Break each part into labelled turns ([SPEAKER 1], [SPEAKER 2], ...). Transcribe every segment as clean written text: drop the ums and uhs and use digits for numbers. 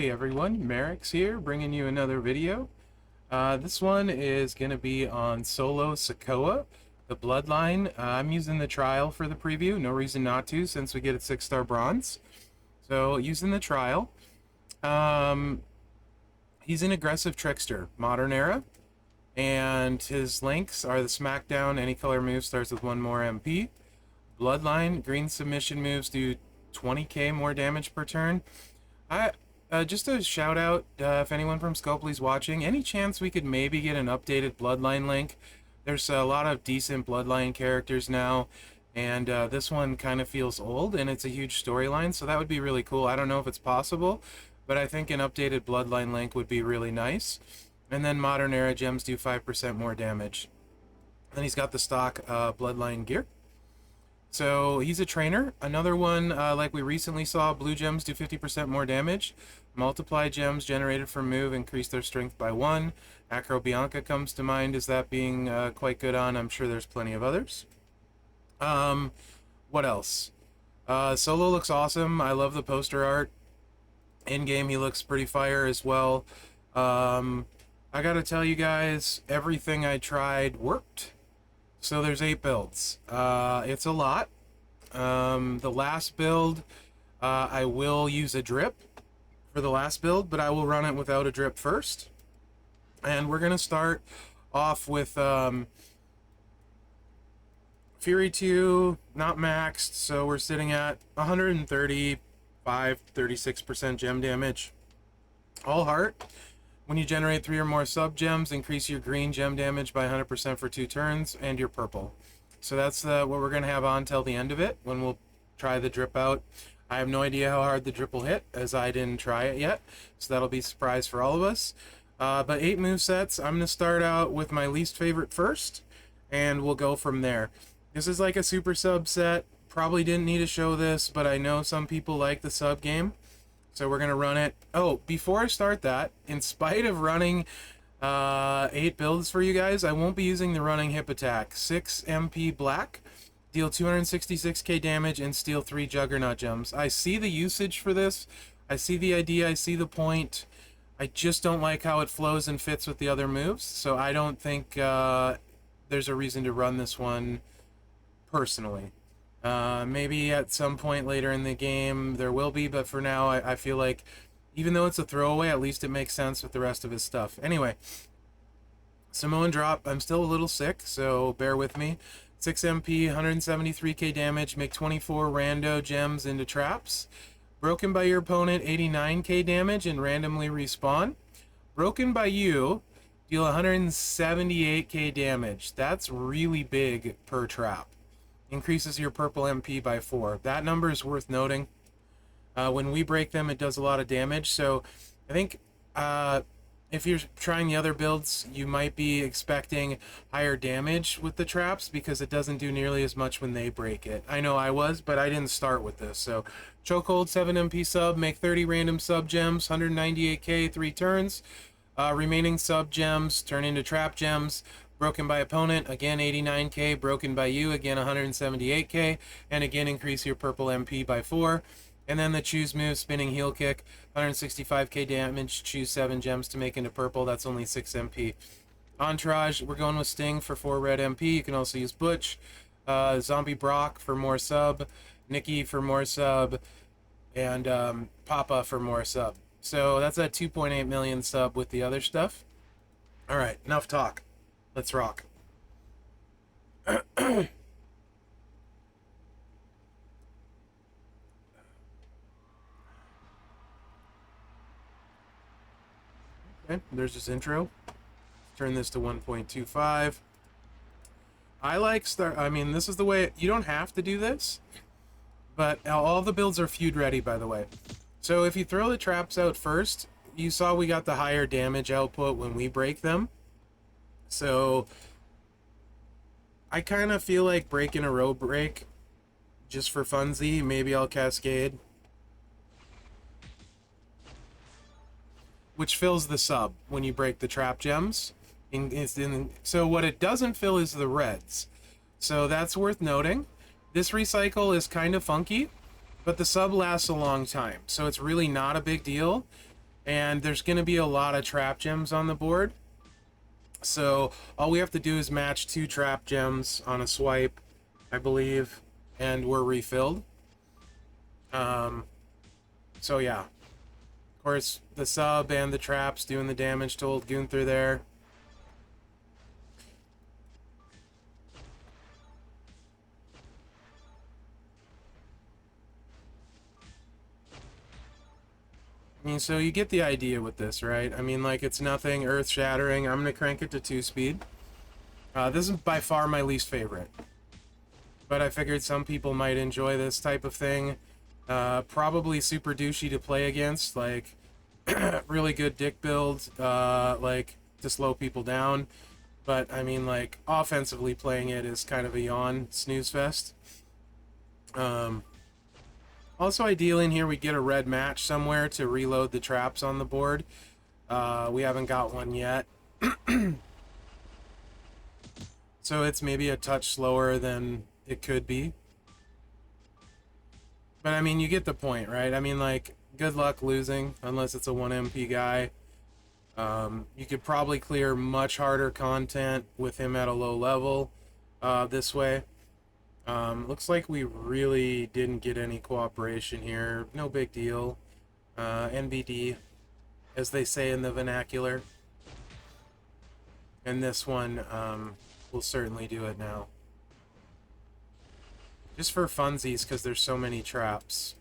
[SPEAKER 1] Hey everyone, Mherex here, bringing you another video. This one is going to be on solo Sikoa, the Bloodline. I'm using the trial for the preview, no reason not to since we get a 6-star bronze. So using the trial. He's an aggressive Trickster, modern era, and his links are the Smackdown, any color move starts with 1 more MP. Bloodline, green submission moves do 20k more damage per turn. Just a shout out, if anyone from Scopely's watching, any chance we could maybe get an updated Bloodline link? There's a lot of decent Bloodline characters now, and this one kind of feels old, and it's a huge storyline, so that would be really cool. I don't know if it's possible, but I think an updated Bloodline link would be really nice. And then Modern Era gems do 5% more damage. Then he's got the stock Bloodline gear. So he's a trainer. Another one, like we recently saw, blue gems do 50% more damage. Multiply gems generated from move increase their strength by 1. Acro Bianca comes to mind as that being quite good on. I'm sure there's plenty of others. What else? Solo looks awesome. I love the poster art. In-game he looks pretty fire as well. I gotta tell you guys, everything I tried worked. So there's 8 builds. It's a lot. The last build, I will use a drip for the last build, but I will run it without a drip first. And we're gonna start off with Fury 2, not maxed, so we're sitting at 135-36% gem damage. All heart. When you generate 3 or more sub-gems, increase your green gem damage by 100% for 2 turns, and your purple. So that's what we're going to have on till the end of it, when we'll try the drip out. I have no idea how hard the drip will hit, as I didn't try it yet, so that'll be a surprise for all of us. But 8 movesets. I'm going to start out with my least favorite first, and we'll go from there. This is like a super sub set. Probably didn't need to show this, but I know some people like the sub game. So we're going to run it. Oh, before I start that, in spite of running 8 builds for you guys, I won't be using the running hip attack. 6 MP black, deal 266k damage, and steal 3 Juggernaut gems. I see the usage for this. I see the idea. I see the point. I just don't like how it flows and fits with the other moves. So I don't think there's a reason to run this one personally. Maybe at some point later in the game there will be, but for now I feel like even though it's a throwaway, at least it makes sense with the rest of his stuff. Anyway, Samoan drop. I'm still a little sick, so bear with me. 6 MP, 173k damage, make 24 rando gems into traps. Broken by your opponent, 89k damage and randomly respawn. Broken by you, deal 178k damage. That's really big per trap. Increases your purple MP by 4. That number is worth noting. When we break them, it does a lot of damage. So I think if you're trying the other builds, you might be expecting higher damage with the traps because it doesn't do nearly as much when they break it. I know I was, but I didn't start with this. So chokehold, 7 MP sub, make 30 random sub gems, 198k, 3 turns. Remaining sub gems turn into trap gems. Broken by opponent, again 89k. Broken by you, again 178k. And again increase your purple MP by 4. And then the choose move, spinning heel kick, 165k damage, choose 7 gems to make into purple. That's only 6 MP. Entourage, we're going with Sting for 4 red MP. You can also use Butch. Zombie Brock for more sub. Nikki for more sub. And Papa for more sub. So that's a 2.8 million sub with the other stuff. Alright, enough talk. Let's rock. Okay, there's this intro. Turn this to 1.25. I like I mean, this is the way... You don't have to do this, but all the builds are feud ready, by the way. So if you throw the traps out first, you saw we got the higher damage output when we break them. So I kind of feel like breaking a row break just for funsy. Maybe I'll cascade, which fills the sub when you break the trap gems. So what it doesn't fill is the reds. So that's worth noting. This recycle is kind of funky, but the sub lasts a long time, so it's really not a big deal. And there's going to be a lot of trap gems on the board. So all we have to do is match 2 trap gems on a swipe, I believe, and we're refilled. So yeah, of course the sub and the traps doing the damage to old Gunther there. I mean, so you get the idea with this, right? I mean, like, it's nothing earth-shattering. I'm going to crank it to 2-speed. This is by far my least favorite. But I figured some people might enjoy this type of thing. Probably super douchey to play against, like, really good dick build, like, to slow people down. But, I mean, like, offensively playing it is kind of a yawn snooze fest. Also, ideally in here, we get a red match somewhere to reload the traps on the board. We haven't got one yet. So it's maybe a touch slower than it could be. But, I mean, you get the point, right? I mean, like, good luck losing, unless it's a 1 MP guy. You could probably clear much harder content with him at a low level this way. Looks like we really didn't get any cooperation here. No big deal. NBD, as they say in the vernacular. And this one, will certainly do it now. Just for funsies, because there's so many traps.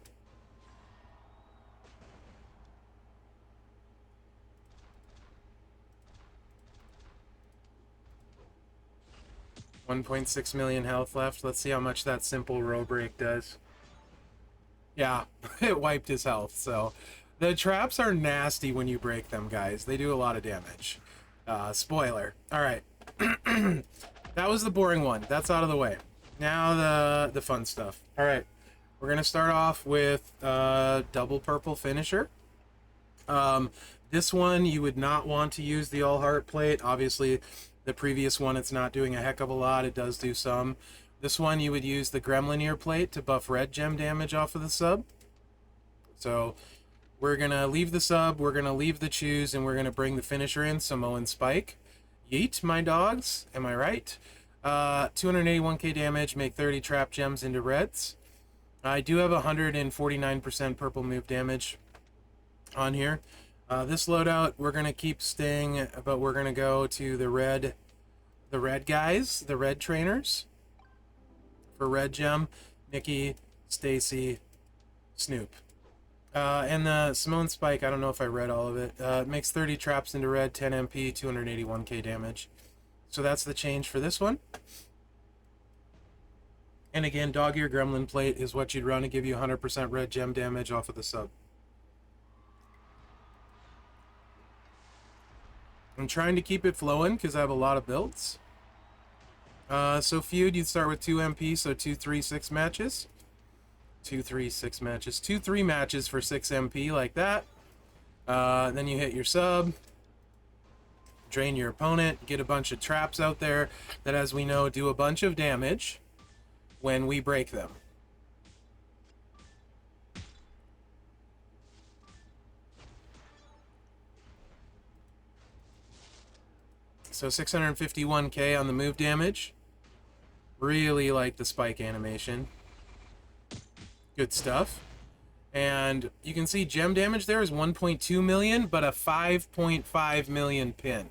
[SPEAKER 1] $1.6 million health left. Let's see how much that simple row break does. Yeah, it wiped his health. So the traps are nasty when you break them, guys. They do a lot of damage. Spoiler. All right. That was the boring one. That's out of the way. Now the fun stuff. All right. We're going to start off with double purple finisher. This one, you would not want to use the all heart plate. Obviously, the previous one, it's not doing a heck of a lot. It does do some. This one, you would use the gremlin ear plate to buff red gem damage off of the sub. So we're going to leave the sub, we're going to leave the choose, and we're going to bring the finisher in, Samoan Spike. Yeet, my dogs. Am I right? 281k damage, make 30 trap gems into reds. I do have 149% purple move damage on here. This loadout, we're going to keep staying, but we're going to go to the red guys, the red trainers. For red gem, Nikki, Stacy, Snoop. And the Simone Spike, I don't know if I read all of it. It makes 30 traps into red, 10 MP, 281k damage. So that's the change for this one. And again, dog ear gremlin plate is what you'd run to give you 100% red gem damage off of the sub. I'm trying to keep it flowing because I have a lot of builds. So feud, you'd start with 2 MP, so 2, 3, 6 matches. 2, 3, 6 matches. 2, 3 matches for 6 MP like that. Then you hit your sub. Drain your opponent. Get a bunch of traps out there that, as we know, do a bunch of damage when we break them. So 651k on the move damage. Really like the spike animation. Good stuff. And you can see gem damage there is 1.2 million, but a 5.5 million pin.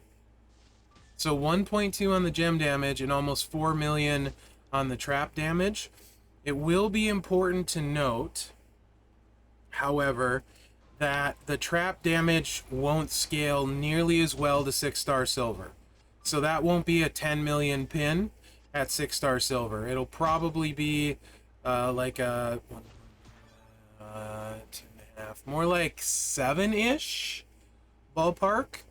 [SPEAKER 1] So 1.2 on the gem damage and almost 4 million on the trap damage. It will be important to note, however, that the trap damage won't scale nearly as well to 6-star silver. So that won't be a 10 million pin at 6-star silver. It'll probably be like a 2.5, more like 7-ish ballpark,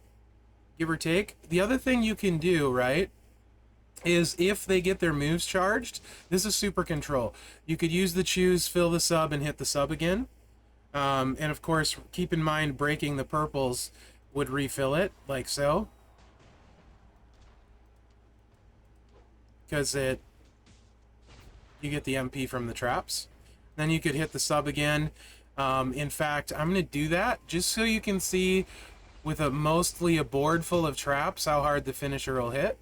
[SPEAKER 1] give or take. The other thing you can do, right, is if they get their moves charged, this is super control. You could use the choose, fill the sub, and hit the sub again. And of course, keep in mind breaking the purples would refill it, like so. Because you get the MP from the traps. Then you could hit the sub again. In fact, I'm going to do that just so you can see with mostly a board full of traps how hard the finisher will hit.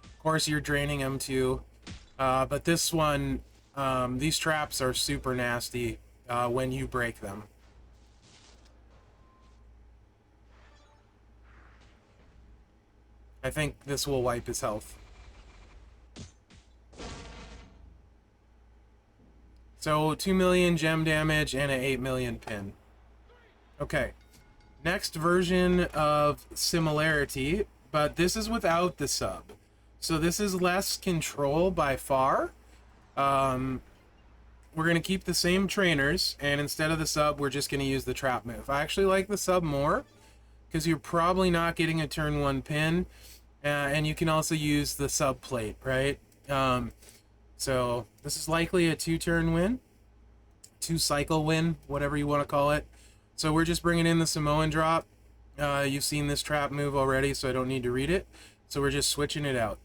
[SPEAKER 1] Of course, you're draining them too. But this one, these traps are super nasty when you break them. I think this will wipe his health. So 2 million gem damage and an 8 million pin. Okay. Next version of similarity, but this is without the sub. So this is less control by far. We're going to keep the same trainers, and instead of the sub, we're just going to use the trap move. I actually like the sub more, because you're probably not getting a turn 1 pin, and you can also use the sub plate, right? So this is likely a 2-turn win, 2-cycle win, whatever you want to call it. So we're just bringing in the Samoan drop. You've seen this trap move already, so I don't need to read it. So we're just switching it out.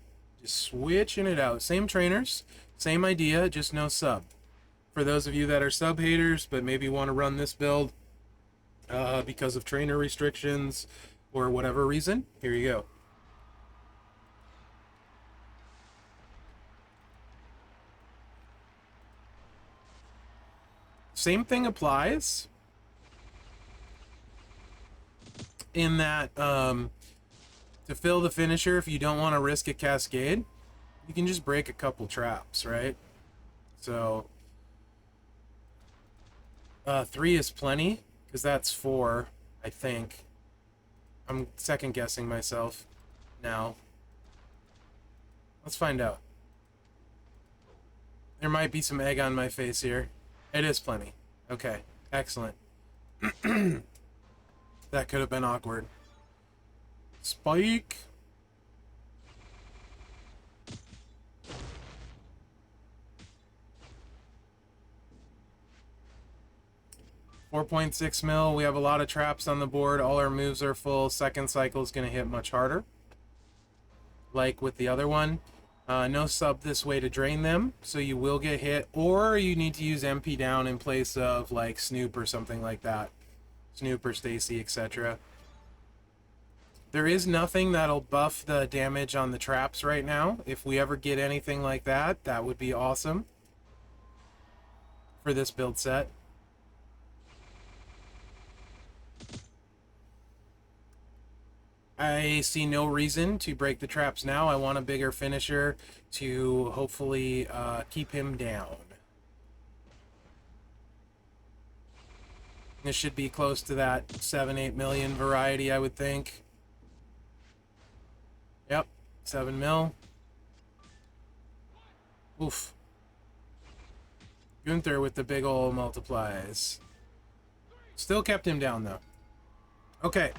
[SPEAKER 1] Just switching it out. Same trainers, same idea, just no sub. For those of you that are sub haters, but maybe want to run this build because of trainer restrictions or whatever reason, here you go. Same thing applies in that to fill the finisher, if you don't want to risk a cascade, you can just break a couple traps, right? So 3 is plenty, because that's 4, I think. I'm second guessing myself now. Let's find out. There might be some egg on my face here. It is plenty. Okay, excellent. That could have been awkward. Spike. $4.6 mil. We have a lot of traps on the board. All our moves are full. Second cycle is going to hit much harder, like with the other one. No sub this way to drain them, so you will get hit, or you need to use MP down in place of like Snoop or something like that. Snoop or Stacy, etc. There is nothing that'll buff the damage on the traps right now. If we ever get anything like that, that would be awesome for this build set. I see no reason to break the traps now. I want a bigger finisher to hopefully keep him down. This should be close to that 7-8 million variety, I would think. Yep, 7 mil. Oof. Gunther with the big ol' multiplies. Still kept him down, though. Okay.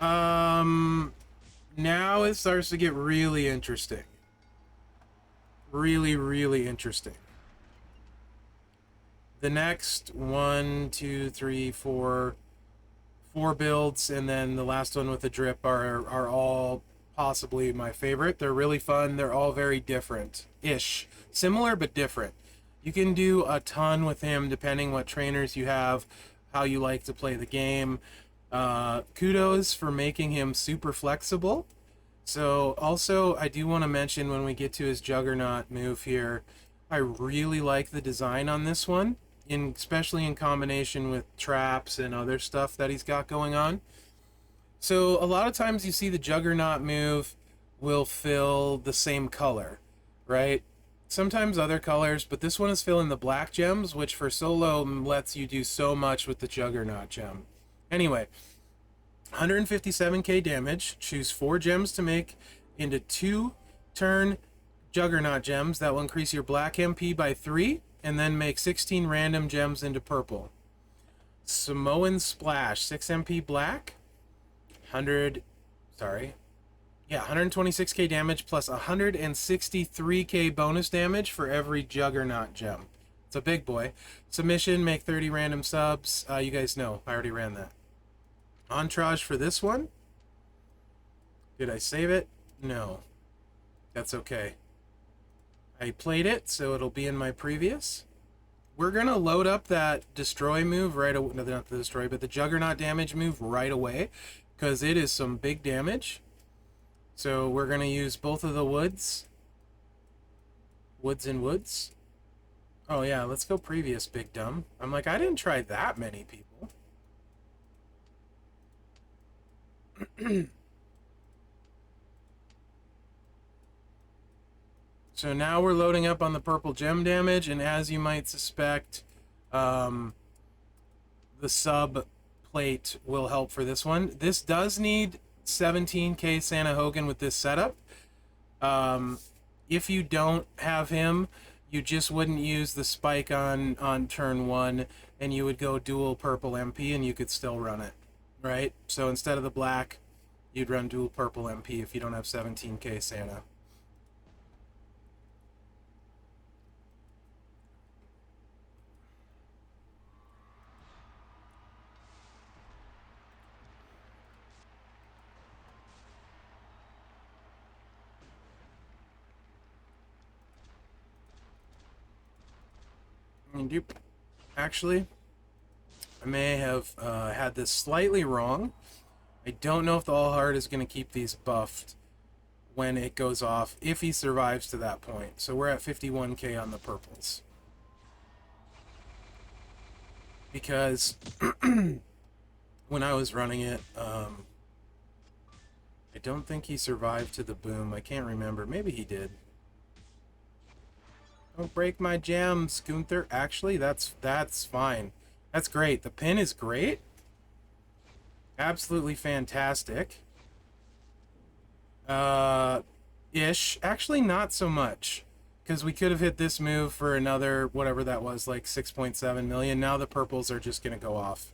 [SPEAKER 1] Now it starts to get really interesting. Really, really interesting. The next 1, 2, 3, 4 builds, and then the last one with the drip are all possibly my favorite. They're really fun. They're all very different-ish. Similar, but different. You can do a ton with him depending what trainers you have, how you like to play the game. Kudos for making him super flexible. So also, I do want to mention when we get to his Juggernaut move here, I really like the design on this one, especially in combination with traps and other stuff that he's got going on. So a lot of times you see the Juggernaut move will fill the same color, right? Sometimes other colors, but this one is filling the black gems, which for solo lets you do so much with the Juggernaut gem. Anyway, 157k damage. Choose 4 gems to make into 2-turn Juggernaut gems. That will increase your black MP by 3, and then make 16 random gems into purple. Samoan Splash, 6 MP black. 126k damage plus 163k bonus damage for every Juggernaut gem. It's a big boy. Submission, make 30 random subs. You guys know, I already ran that. Entourage for this one. Did I save it? No. That's okay. I played it, so it'll be in my previous. we're gonna load up that destroy move right away. No, not the destroy, but the Juggernaut damage move right away, because it is some big damage. So we're gonna use both of the woods. Woods and woods. Oh yeah, let's go previous, big dumb. I'm like, I didn't try that many people. So now we're loading up on the purple gem damage, and as you might suspect, the sub plate will help for this one. This does need 17k Santa Hogan with this setup. If you don't have him, you just wouldn't use the spike on turn 1, and you would go dual purple MP, and you could still run it, right? So instead of the black, you'd run dual purple MP if you don't have 17k Santa. Actually, I may have had this slightly wrong. I don't know if the All Heart is going to keep these buffed when it goes off, if he survives to that point. So we're at 51k on the purples. Because when I was running it, I don't think he survived to the boom. I can't remember. Maybe he did. Don't break my gems, Gunther. Actually, that's fine. That's great. The pin is great. Absolutely fantastic. Ish. Actually, not so much. Because we could have hit this move for another, whatever that was, like 6.7 million. Now the purples are just going to go off.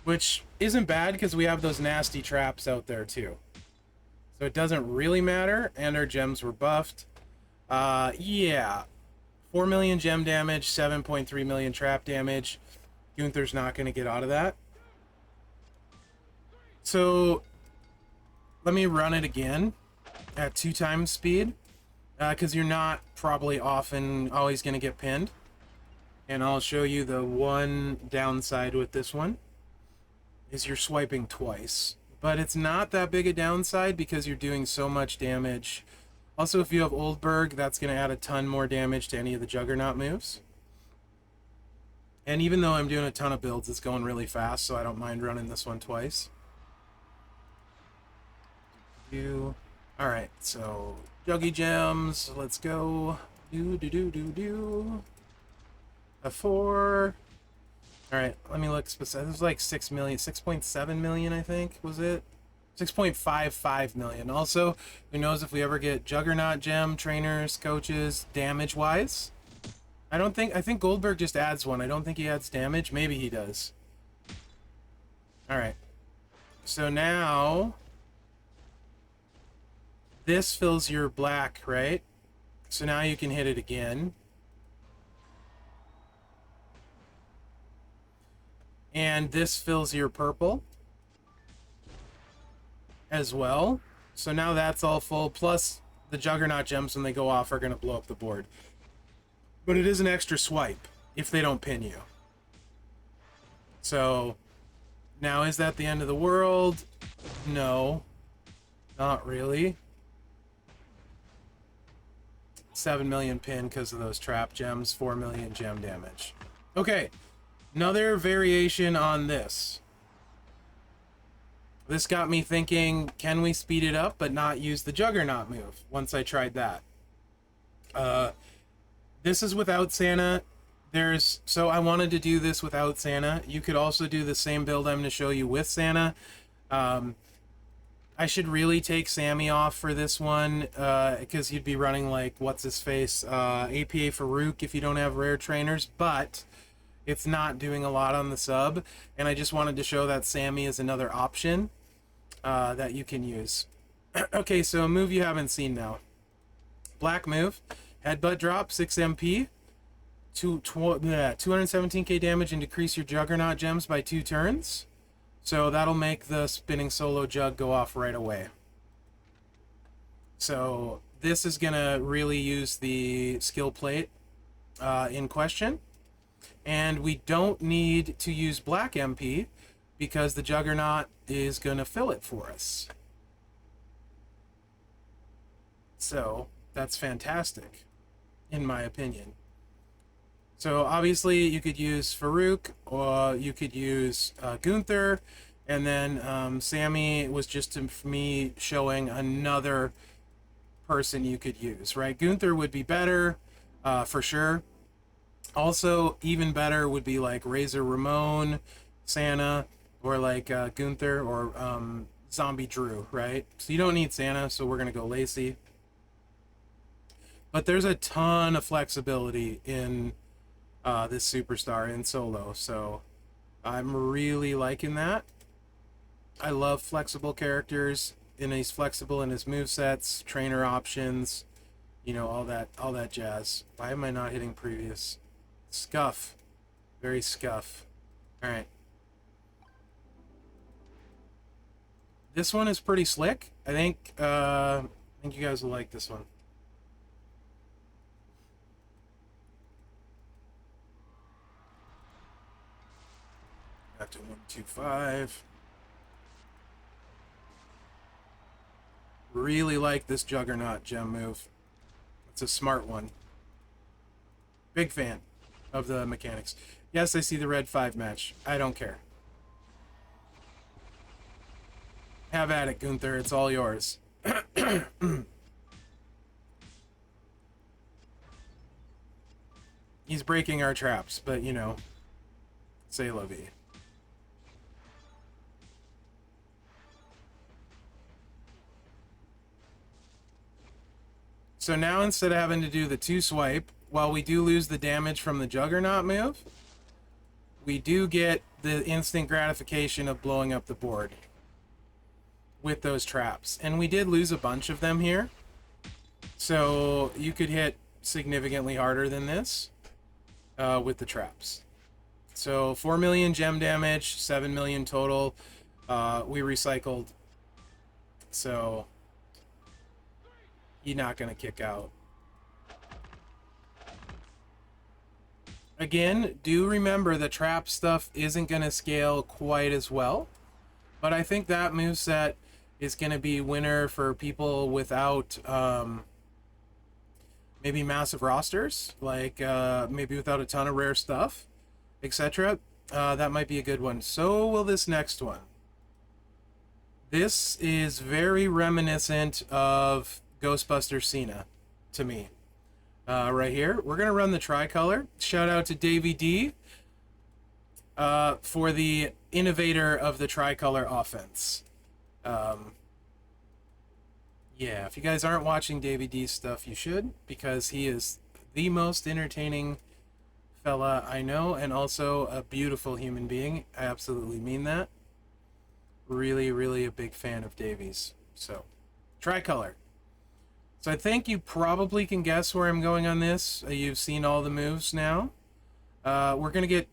[SPEAKER 1] Which isn't bad, because we have those nasty traps out there, too. So it doesn't really matter, and our gems were buffed. Yeah. 4 million gem damage, 7.3 million trap damage. Gunther's not going to get out of that. So, let me run it again at 2 times speed. Because you're not probably always going to get pinned. And I'll show you the one downside with this one. Is you're swiping twice. But it's not that big a downside because you're doing so much damage. Also, if you have Oldberg, that's going to add a ton more damage to any of the Juggernaut moves. And even though I'm doing a ton of builds, it's going really fast, so I don't mind running this one twice. Alright, so Juggy Gems, let's go. A 4. Alright, let me look specific. It was like 6 million, 6.7 million, I think, was it? 6.55 million. Also, who knows if we ever get Juggernaut gem, trainers, coaches, damage-wise. I think Goldberg just adds one. I don't think he adds damage. Maybe he does. Alright. So now, this fills your black, right? So now you can hit it again. And this fills your purple as well. So now that's all full, plus the Juggernaut gems when they go off are going to blow up the board. But it is an extra swipe if they don't pin you. So now, is that the end of the world? No, not really. 7 million pin because of those trap gems, 4 million gem damage. Okay, another variation on this. This got me thinking, can we speed it up but not use the Juggernaut move once I tried that? This is without Santa. So I wanted to do this without Santa. You could also do the same build I'm going to show you with Santa. I should really take Sammy off for this one, because you'd be running like, what's-his-face, APA Farouk if you don't have rare trainers, but it's not doing a lot on the sub, and I just wanted to show that Sammy is another option that you can use. Okay, so a move you haven't seen now. Black move, headbutt drop, 6 MP, 217k damage and decrease your Juggernaut gems by 2 turns. So that'll make the spinning solo jug go off right away. So this is gonna really use the skill plate in question. And we don't need to use black MP because the Juggernaut is going to fill it for us. So that's fantastic, in my opinion. So obviously you could use Farouk, or you could use Gunther, and then Sammy was just for me showing another person you could use, right? Gunther would be better, for sure. Also, even better would be like Razor Ramon, Santa, or like Gunther, or Zombie Drew, right? So you don't need Santa, so we're going to go Lacey. But there's a ton of flexibility in this superstar in solo, so I'm really liking that. I love flexible characters, and he's flexible in his movesets, trainer options, you know, all that jazz. Why am I not hitting previous? Scuff. Very scuff. Alright. This one is pretty slick. I think you guys will like this one. Back to 125. Really like this Juggernaut gem move. It's a smart one. Big fan of the mechanics. Yes, I see the red 5 match. I don't care. Have at it, Gunther. It's all yours. He's breaking our traps, but you know, say la vie. So now instead of having to do the 2 swipe, while we do lose the damage from the Juggernaut move, we do get the instant gratification of blowing up the board with those traps. And we did lose a bunch of them here. So you could hit significantly harder than this with the traps. So 4 million gem damage, 7 million total. We recycled. So you're not going to kick out. Again, do remember the trap stuff isn't going to scale quite as well. But I think that moveset is going to be winner for people without maybe massive rosters. Like maybe without a ton of rare stuff, etc. That might be a good one. So will this next one. This is very reminiscent of Ghostbuster Cena to me. Right here, we're gonna run the tricolor. Shout out to Davey D for the innovator of the tricolor offense. Yeah, if you guys aren't watching Davey D's stuff, you should, because he is the most entertaining fella I know, and also a beautiful human being. I absolutely mean that. Really, really a big fan of Davey's. So, tricolor. So I think you probably can guess where I'm going on this. You've seen all the moves now. We're gonna get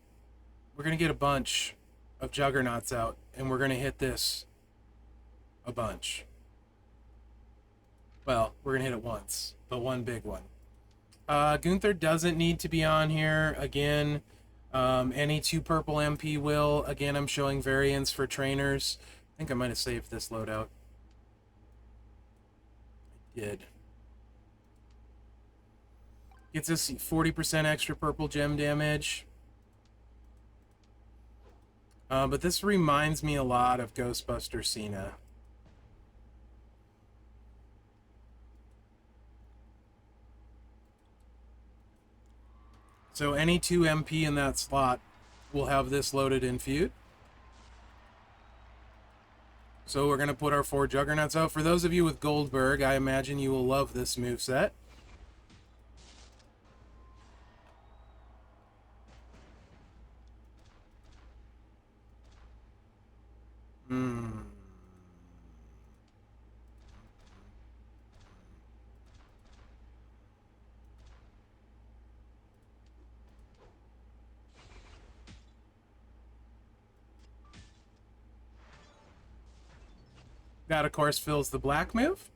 [SPEAKER 1] a bunch of Juggernauts out, and we're gonna hit this a bunch. Well, we're gonna hit it once, but one big one. Gunther doesn't need to be on here again. Any 2 purple MP will. Again, I'm showing variants for trainers. I think I might have saved this loadout. I did. Gets us 40% extra purple gem damage. But this reminds me a lot of Ghostbuster Cena. So any 2 MP in that slot will have this loaded in feud. So we're going to put our 4 Juggernauts out. For those of you with Goldberg, I imagine you will love this moveset. That, of course, fills the black move.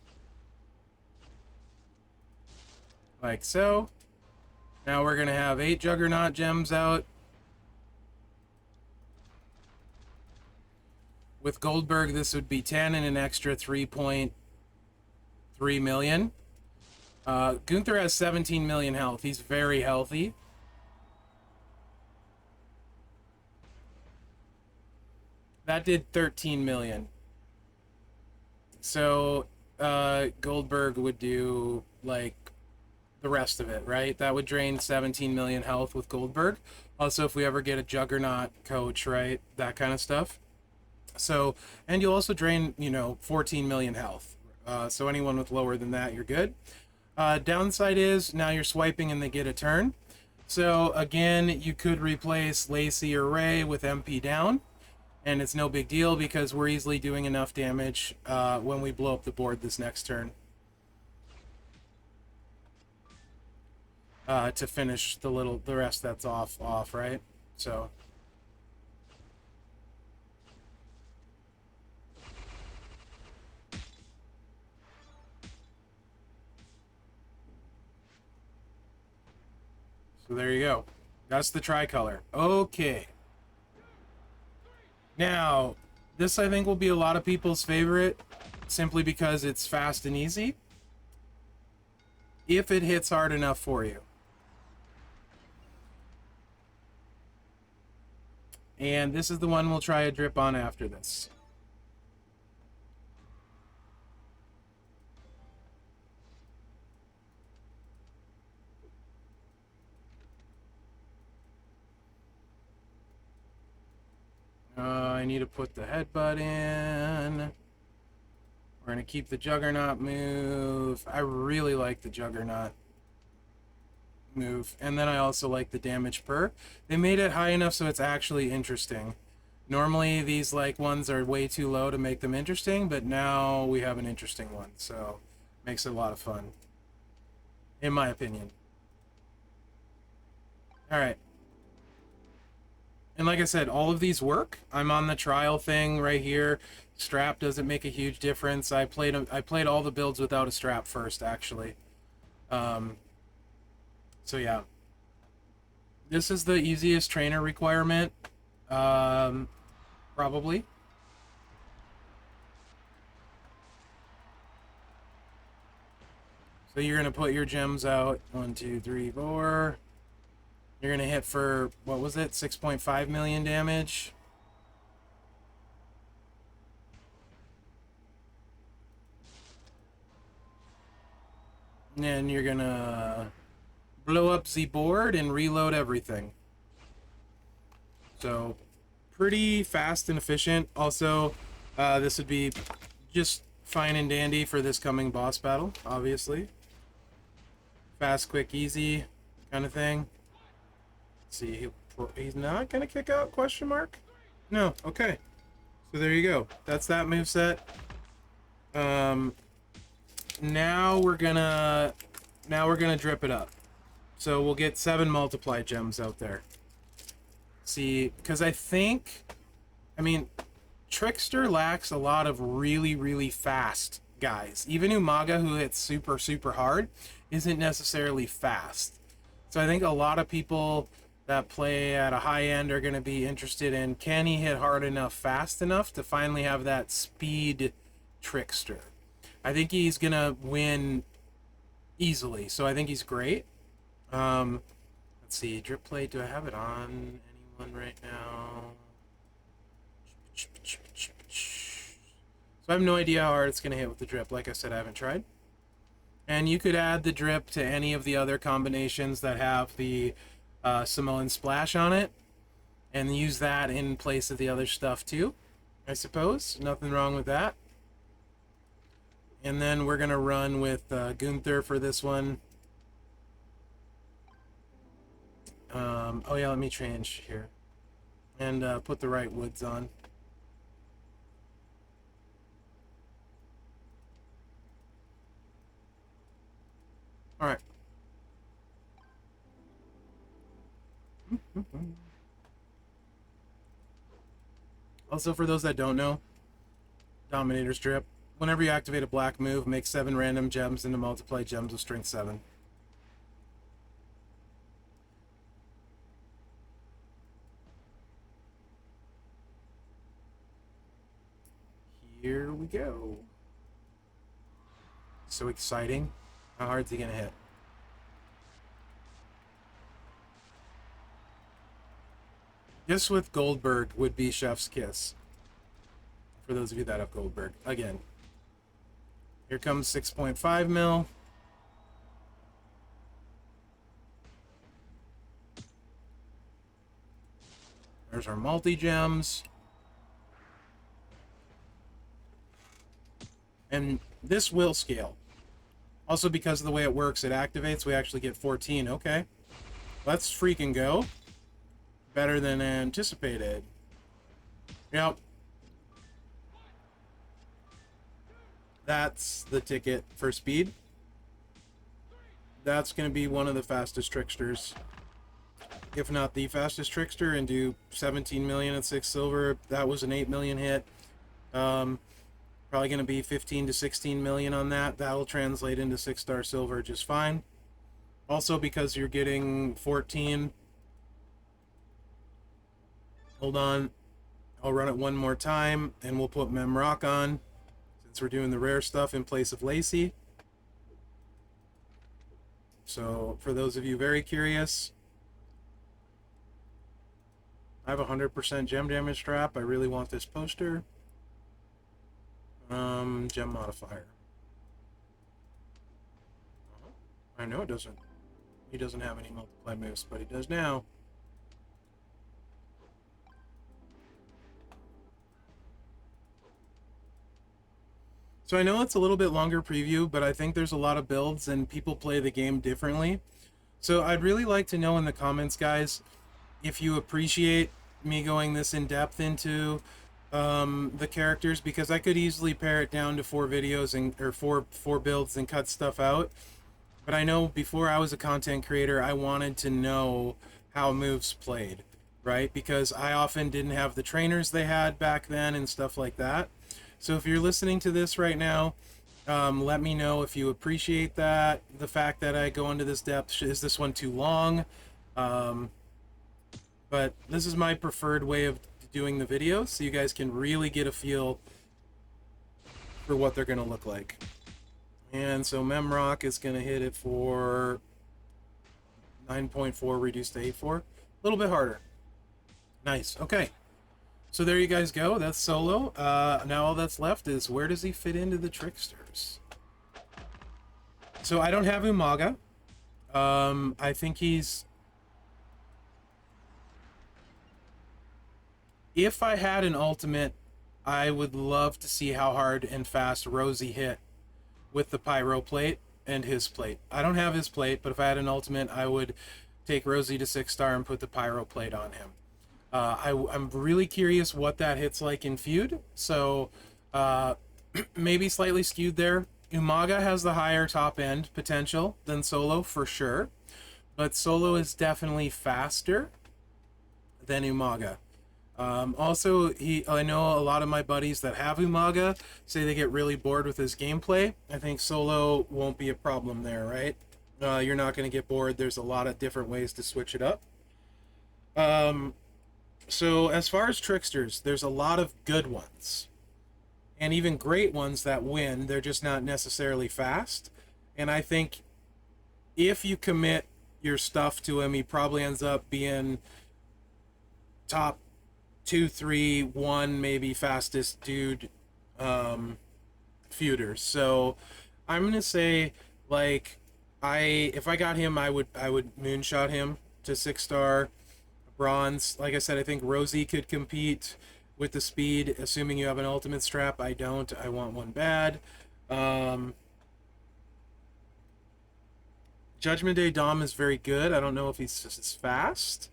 [SPEAKER 1] Like so. Now we're going to have 8 Juggernaut gems out. With Goldberg, this would be 10 and an extra 3.3 million. Gunther has 17 million health. He's very healthy. That did 13 million. So Goldberg would do like the rest of it, right? That would drain 17 million health with Goldberg. Also, if we ever get a Juggernaut coach, right? That kind of stuff. So, and you'll also drain, you know, 14 million health. So anyone with lower than that, you're good. Downside is now you're swiping and they get a turn. So again, you could replace Lacey or Ray with MP down. And it's no big deal because we're easily doing enough damage when we blow up the board this next turn. To finish the rest that's off, right? So there you go. That's the tricolor. Okay. Now, this I think will be a lot of people's favorite simply because it's fast and easy. If it hits hard enough for you. And this is the one we'll try a drip on after this. I need to put the headbutt in. We're going to keep the Juggernaut move. I really like the Juggernaut move. And then I also like the damage per. They made it high enough so it's actually interesting. Normally these like ones are way too low to make them interesting, but now we have an interesting one. So makes it a lot of fun. In my opinion. Alright. And like I said, all of these work. I'm on the trial thing right here. Strap doesn't make a huge difference. I played all the builds without a strap first, actually. So yeah. This is the easiest trainer requirement. Probably. So you're going to put your gems out. 1, 2, 3, 4. You're going to hit for, what was it, 6.5 million damage. And then you're going to blow up the board and reload everything. So, pretty fast and efficient. Also, this would be just fine and dandy for this coming boss battle, obviously. Fast, quick, easy kind of thing. See, he's not gonna kick out, question mark? No, okay. So there you go. That's that moveset. Now we're gonna drip it up. So we'll get 7 multiply gems out there. See, because I mean, Trickster lacks a lot of really, really fast guys. Even Umaga, who hits super, super hard, isn't necessarily fast. So I think a lot of people that play at a high end are going to be interested in, can he hit hard enough, fast enough to finally have that speed Trickster? I think he's going to win easily, so I think he's great. Let's see, drip plate, do I have it on anyone right now? So I have no idea how hard it's going to hit with the drip. Like I said, I haven't tried. And you could add the drip to any of the other combinations that have the Samoan Splash on it, and use that in place of the other stuff too, I suppose. Nothing wrong with that. And then we're going to run with Gunther for this one. Oh yeah, let me change here. And put the right woods on. Alright. Also, for those that don't know, Dominator's Drip. Whenever you activate a black move, make 7 random gems into multiply gems of strength 7. Here we go. So exciting. How hard's he gonna hit? This with Goldberg would be Chef's Kiss. For those of you that have Goldberg. Again. Here comes 6.5 mil. There's our multi-gems. And this will scale. Also, because of the way it works, it activates, we actually get 14. Okay. Let's freaking go. Better than anticipated. Yep. That's the ticket for speed. That's going to be one of the fastest tricksters. If not the fastest trickster, and do 17 million at 6 silver. That was an 8 million hit. Probably going to be 15 to 16 million on that. That'll translate into 6-star silver just fine. Also, because you're getting 14. Hold on. I'll run it one more time, and we'll put Mherex on, since we're doing the rare stuff in place of Lacey. So, for those of you very curious, I have a 100% gem damage trap. I really want this poster. Gem modifier. I know it doesn't. He doesn't have any multiply moves, but he does now. So I know it's a little bit longer preview, but I think there's a lot of builds and people play the game differently. So I'd really like to know in the comments, guys, if you appreciate me going this in depth into the characters, because I could easily pare it down to 4 videos or four builds and cut stuff out. But I know before I was a content creator, I wanted to know how moves played, right? Because I often didn't have the trainers they had back then and stuff like that. So if you're listening to this right now, let me know if you appreciate that, the fact that I go into this depth. Is this one too long? But this is my preferred way of doing the videos, so you guys can really get a feel for what they're going to look like. And so Mherex is going to hit it for 9.4 reduced to 8.4. A little bit harder. Nice. Okay. So there you guys go. That's Solo. Now all that's left is, where does he fit into the Tricksters? So I don't have Umaga. I think he's... If I had an ultimate, I would love to see how hard and fast Rosie hit with the Pyro plate and his plate. I don't have his plate, but if I had an ultimate, I would take Rosie to 6-star and put the Pyro plate on him. I'm really curious what that hits like in feud, so maybe slightly skewed there. Umaga has the higher top end potential than Solo for sure, but Solo is definitely faster than Umaga. Also, I know a lot of my buddies that have Umaga say they get really bored with his gameplay. I think Solo won't be a problem there, right? You're not going to get bored. There's a lot of different ways to switch it up. So as far as Tricksters, there's a lot of good ones. And even great ones that win. They're just not necessarily fast. And I think if you commit your stuff to him, he probably ends up being top 2, 3, 1, maybe fastest dude feuders. So I'm gonna say, like, if I got him, I would moonshot him to 6-star bronze. Like I said, I think Rosie could compete with the speed, assuming you have an ultimate strap. I don't. I want one bad. Judgment Day Dom is very good. I don't know if he's just as fast.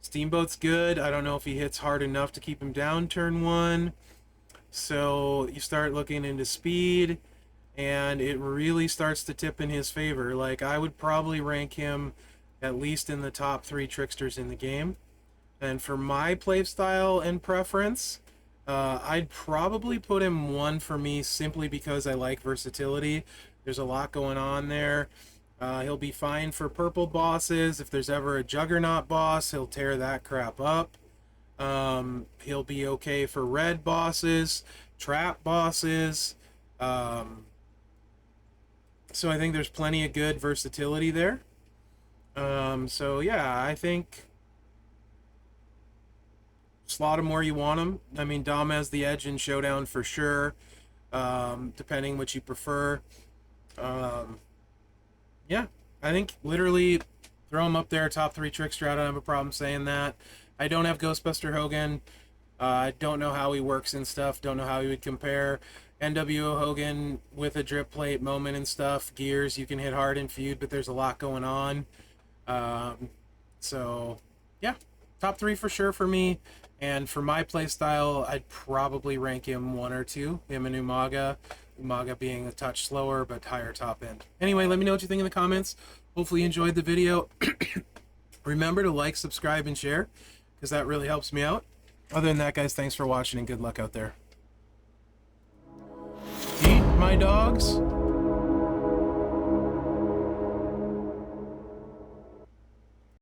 [SPEAKER 1] Steamboat's good. I don't know if he hits hard enough to keep him down turn 1. So you start looking into speed, and it really starts to tip in his favor. Like, I would probably rank him at least in the top 3 tricksters in the game. And for my playstyle and preference, I'd probably put him 1 for me, simply because I like versatility. There's a lot going on there. He'll be fine for purple bosses. If there's ever a Juggernaut boss, he'll tear that crap up. He'll be okay for red bosses. trap bosses. So I think there's plenty of good versatility there. So yeah, I think slot them where you want them. I mean, Dom has the edge in Showdown for sure, depending what you prefer. Yeah, I think literally throw him up there, top 3 Trickster. I don't have a problem saying that. I don't have Ghostbuster Hogan. I don't know how he works and stuff. Don't know how he would compare. NWO Hogan with a drip plate moment and stuff. Gears, you can hit hard in feud, but there's a lot going on. So, yeah, top 3 for sure for me. And for my playstyle, I'd probably rank him 1 or 2. Him and Umaga. Umaga being a touch slower, but higher top end. Anyway, let me know what you think in the comments. Hopefully you enjoyed the video. Remember to like, subscribe, and share, because that really helps me out. Other than that, guys, thanks for watching, and good luck out there. Eat my dogs.